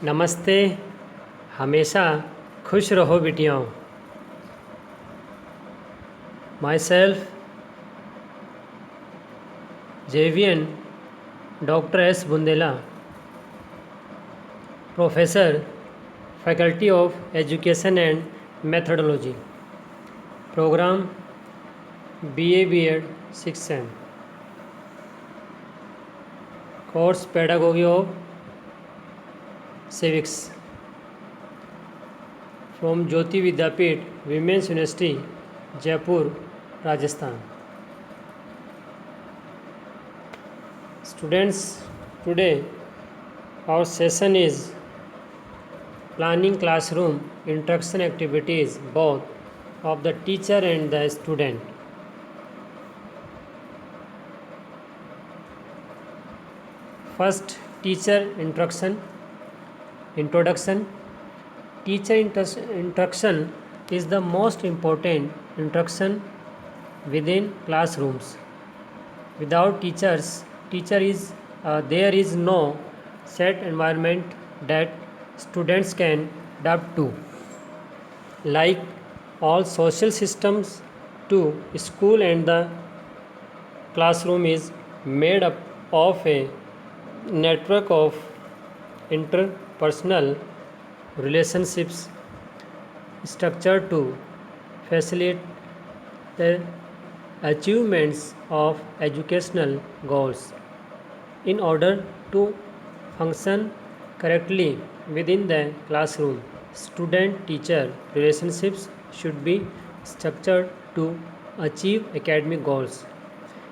नमस्ते। हमेशा खुश रहो बिटियाओं। माई सेल्फ जेवियन doctor S Bundela, professor, faculty of education and methodology, program BA B.Ed 6th Sem, course pedagogy of civics from Jyoti Vidyapeeth women's university Jaipur Rajasthan. Students, today our session is planning classroom interaction activities both of the teacher and the student. First, teacher introduction. Teacher introduction is the most important introduction within classrooms. Without there is no set environment that students can adapt to. Like all social systems too, school and the classroom is made up of a network of interpersonal relationships structured to facilitate the achievements of educational goals. In order to function correctly within the classroom, student-teacher relationships should be structured to achieve academic goals.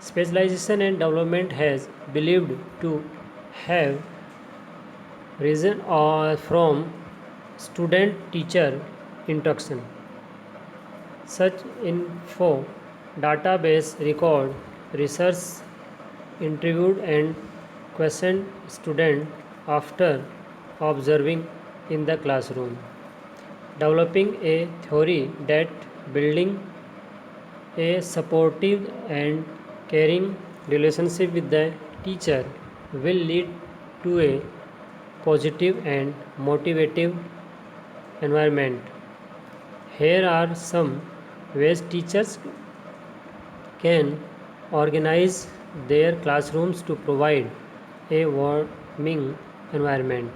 Specialization and development has believed to have risen from student-teacher interaction. Such info database record research interviewed and questioned students after observing in the classroom, developing a theory that building a supportive and caring relationship with the teacher will lead to a positive and motivative environment. Here are some ways teachers can organize their classrooms to provide a warming environment.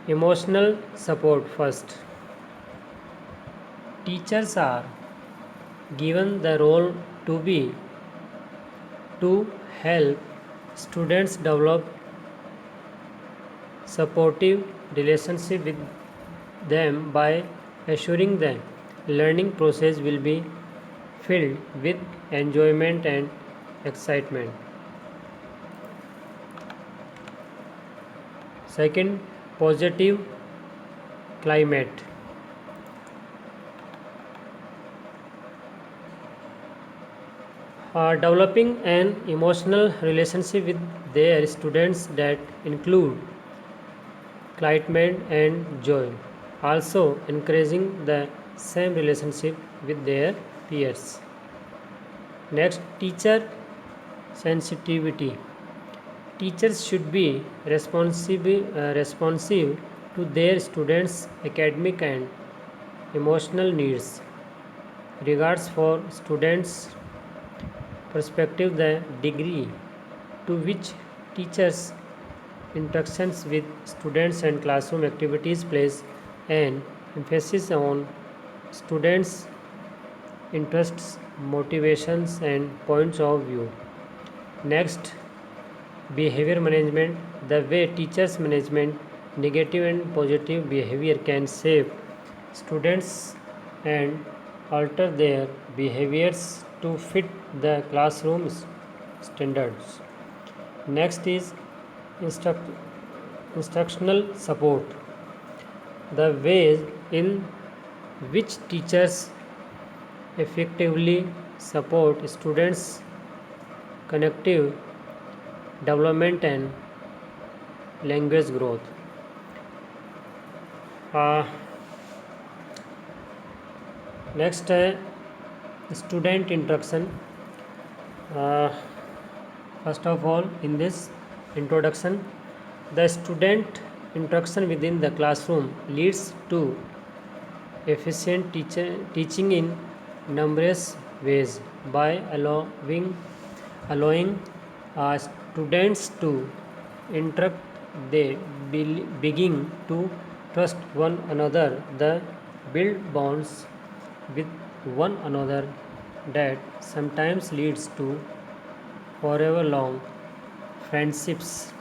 Emotional support first. Teachers are given the role to help students develop supportive relationship with them by assuring the learning process will be filled with enjoyment and excitement. Second, positive climate. Developing an emotional relationship with their students that include excitement and joy, also encouraging the same relationship with their peers. Next, teacher sensitivity. Teachers should be responsive to their students' academic and emotional needs. Regards for students' perspective, the degree to which teachers' interactions with students and classroom activities place an emphasis on students' interests, motivations, and points of view. Next, behavior management. The way teachers management negative and positive behavior can shape students and alter their behaviors to fit the classroom's standards. Next is instructional support. The ways in which teachers effectively support students' cognitive development and language growth. Next, student interaction. First of all, in this introduction, the student interaction within the classroom leads to efficient teaching in numerous ways by allowing students to interact. They begin to trust one another, the build bonds with one another that sometimes leads to forever long friendships.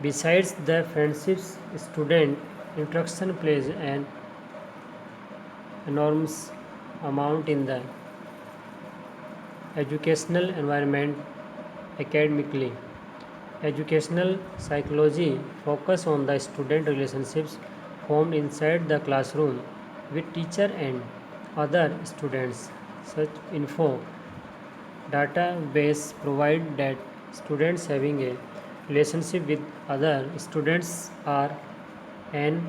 Besides the friendships, student interaction plays an enormous amount in the educational environment. Academically, educational psychology focus on the student relationships formed inside the classroom with teacher and other students. Such info database provide that students having a relationship with other students are an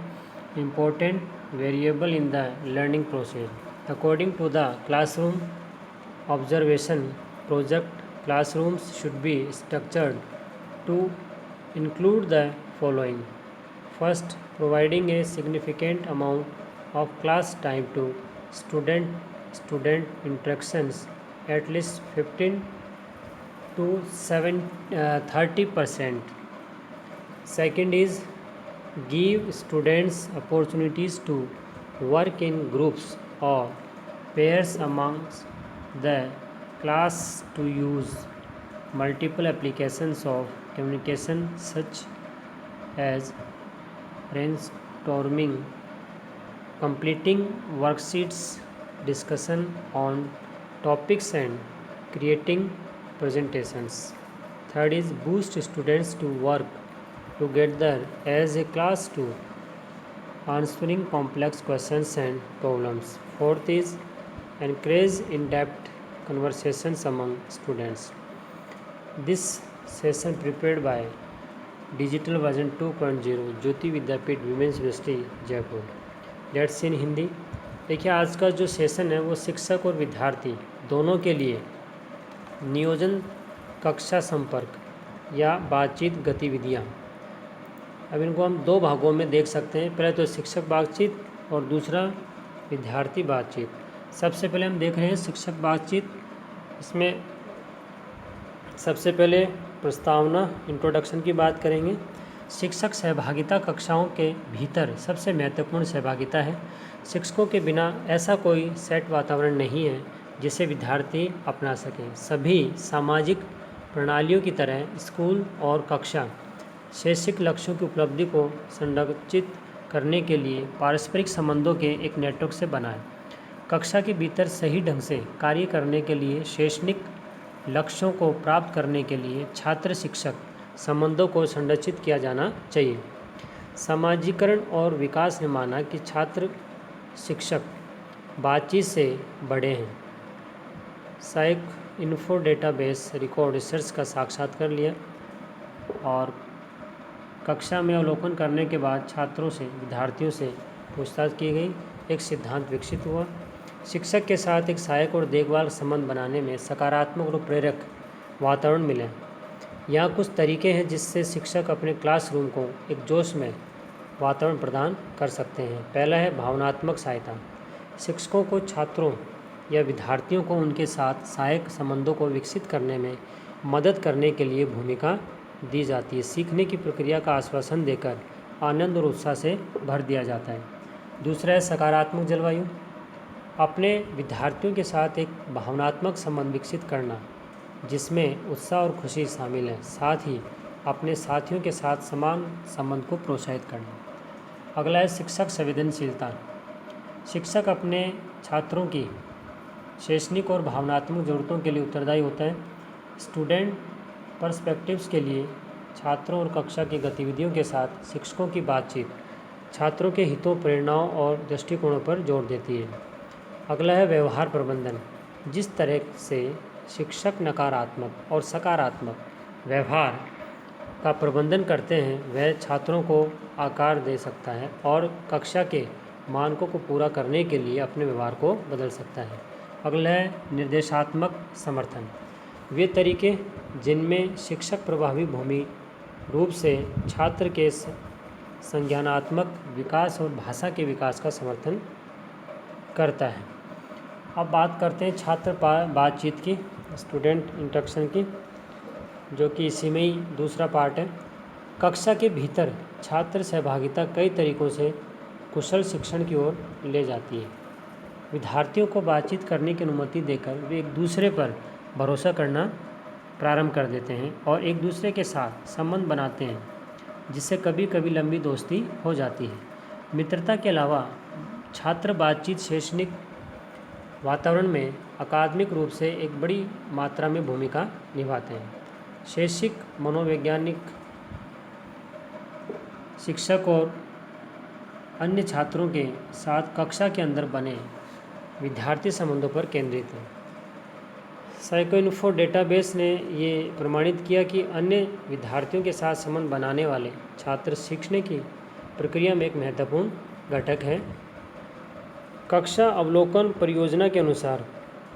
important variable in the learning process. According to the classroom observation project, classrooms should be structured to include the following. First, providing a significant amount of class time to student interactions, at least 15 to 30%. Second is give students opportunities to work in groups or pairs amongst the class to use multiple applications of communication such as brainstorming, completing worksheets, discussion on topics and creating presentations. Third is boost students to work together as a class to answering complex questions and problems. Fourth is encourage in-depth conversations among students. This session prepared by digital version 2.0 Jyoti Vidyapeeth women's university Jaipur. Let's in Hindi. देखिए, आज का जो session है वो शिक्षक और विद्यार्थी दोनों के लिए नियोजन कक्षा संपर्क या बातचीत गतिविधियाँ, अब इनको हम दो भागों में देख सकते हैं। पहले तो शिक्षक बातचीत और दूसरा विद्यार्थी बातचीत। सबसे पहले हम देख रहे हैं शिक्षक बातचीत। इसमें सबसे पहले प्रस्तावना इंट्रोडक्शन की बात करेंगे। शिक्षक सहभागिता कक्षाओं के भीतर सबसे महत्वपूर्ण सहभागिता है। शिक्षकों के बिना ऐसा कोई सेट वातावरण नहीं है जिसे विद्यार्थी अपना सकें। सभी सामाजिक प्रणालियों की तरह स्कूल और कक्षा शैक्षिक लक्ष्यों की उपलब्धि को संरक्षित करने के लिए पारस्परिक संबंधों के एक नेटवर्क से बनाएं। कक्षा के भीतर सही ढंग से कार्य करने के लिए शैक्षणिक लक्ष्यों को प्राप्त करने के लिए छात्र शिक्षक संबंधों को संरक्षित किया जाना चाहिए। समाजीकरण और विकास ने माना कि छात्र शिक्षक बातचीत से बड़े हैं। साइक इन्फो डेटाबेस रिकॉर्ड रिसर्च का साक्षात्कार लिया और कक्षा में अवलोकन करने के बाद छात्रों से विद्यार्थियों से पूछताछ की गई। एक सिद्धांत विकसित हुआ। शिक्षक के साथ एक सहायक और देखभाल संबंध बनाने में सकारात्मक और प्रेरक वातावरण मिले। यहाँ कुछ तरीके हैं जिससे शिक्षक अपने क्लासरूम को एक जोश में वातावरण प्रदान कर सकते हैं। पहला है भावनात्मक सहायता। शिक्षकों को छात्रों या विद्यार्थियों को उनके साथ सहायक संबंधों को विकसित करने में मदद करने के लिए भूमिका दी जाती है। सीखने की प्रक्रिया का आश्वासन देकर आनंद और उत्साह से भर दिया जाता है। दूसरा है सकारात्मक जलवायु। अपने विद्यार्थियों के साथ एक भावनात्मक संबंध विकसित करना जिसमें उत्साह और खुशी शामिल है, साथ ही अपने साथियों के साथ समान संबंध को प्रोत्साहित करना। अगला है शिक्षक संवेदनशीलता। शिक्षक अपने छात्रों की शैक्षणिक और भावनात्मक ज़रूरतों के लिए उत्तरदायी होता है। स्टूडेंट पर्सपेक्टिव्स के लिए छात्रों और कक्षा की गतिविधियों के साथ शिक्षकों की बातचीत छात्रों के हितों, प्रेरणाओं और दृष्टिकोणों पर जोर देती है। अगला है व्यवहार प्रबंधन। जिस तरह से शिक्षक नकारात्मक और सकारात्मक व्यवहार का प्रबंधन करते हैं वह छात्रों को आकार दे सकता है और कक्षा के मानकों को पूरा करने के लिए अपने व्यवहार को बदल सकता है। अगला है निर्देशात्मक समर्थन। वे तरीके जिनमें शिक्षक प्रभावी भूमि रूप से छात्र के संज्ञानात्मक विकास और भाषा के विकास का समर्थन करता है। अब बात करते हैं छात्र बातचीत की, स्टूडेंट इंटरेक्शन की, जो कि इसी में ही दूसरा पार्ट है। कक्षा के भीतर छात्र सहभागिता कई तरीक़ों से कुशल शिक्षण की ओर ले जाती है। विद्यार्थियों को बातचीत करने की अनुमति देकर वे एक दूसरे पर भरोसा करना प्रारंभ कर देते हैं और एक दूसरे के साथ संबंध बनाते हैं, जिससे कभी कभी लंबी दोस्ती हो जाती है। मित्रता के अलावा छात्र बातचीत शैक्षणिक वातावरण में अकादमिक रूप से एक बड़ी मात्रा में भूमिका निभाते हैं। शैक्षिक मनोवैज्ञानिक शिक्षक और अन्य छात्रों के साथ कक्षा के अंदर बने विद्यार्थी संबंधों पर केंद्रित है। साइकोइन्फो डेटाबेस ने ये प्रमाणित किया कि अन्य विद्यार्थियों के साथ संबंध बनाने वाले छात्र सीखने की प्रक्रिया में एक महत्वपूर्ण घटक है। कक्षा अवलोकन परियोजना के अनुसार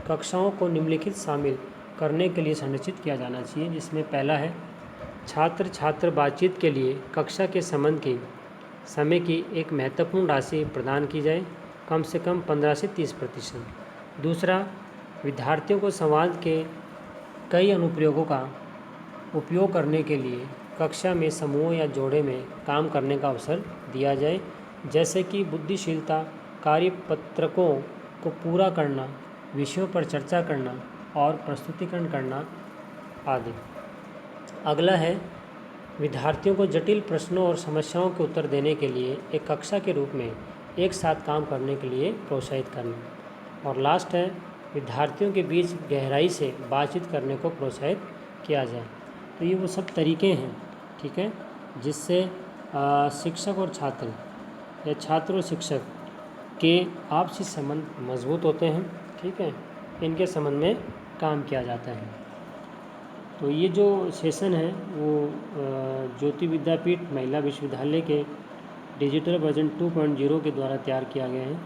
कक्षाओं को निम्नलिखित शामिल करने के लिए संरचित किया जाना चाहिए, जिसमें पहला है छात्र छात्र बातचीत के लिए कक्षा के संबंध की समय की एक महत्वपूर्ण राशि प्रदान की जाए, कम से कम 15 से 30%। दूसरा, विद्यार्थियों को संवाद के कई अनुप्रयोगों का उपयोग करने के लिए कक्षा में समूह या जोड़े में काम करने का अवसर दिया जाए, जैसे कि बुद्धिशीलता, कार्यपत्रकों को पूरा करना, विषयों पर चर्चा करना और प्रस्तुतिकरण करना आदि। अगला है विद्यार्थियों को जटिल प्रश्नों और समस्याओं के उत्तर देने के लिए एक कक्षा के रूप में एक साथ काम करने के लिए प्रोत्साहित करना। और लास्ट है विद्यार्थियों के बीच गहराई से बातचीत करने को प्रोत्साहित किया जाए। तो ये वो सब तरीके हैं, ठीक है, जिससे शिक्षक और छात्र या छात्र और शिक्षक के आपसी संबंध मजबूत होते हैं, ठीक है, इनके संबंध में काम किया जाता है। तो ये जो सेशन है वो ज्योति विद्यापीठ महिला विश्वविद्यालय के डिजिटल वर्जन 2.0 के द्वारा तैयार किया गया है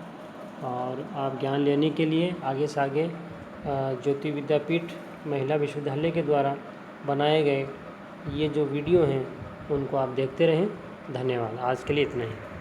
और आप ज्ञान लेने के लिए आगे से आगे ज्योति विद्यापीठ महिला विश्वविद्यालय के द्वारा बनाए गए ये जो वीडियो हैं उनको आप देखते रहें। धन्यवाद। आज के लिए इतना ही।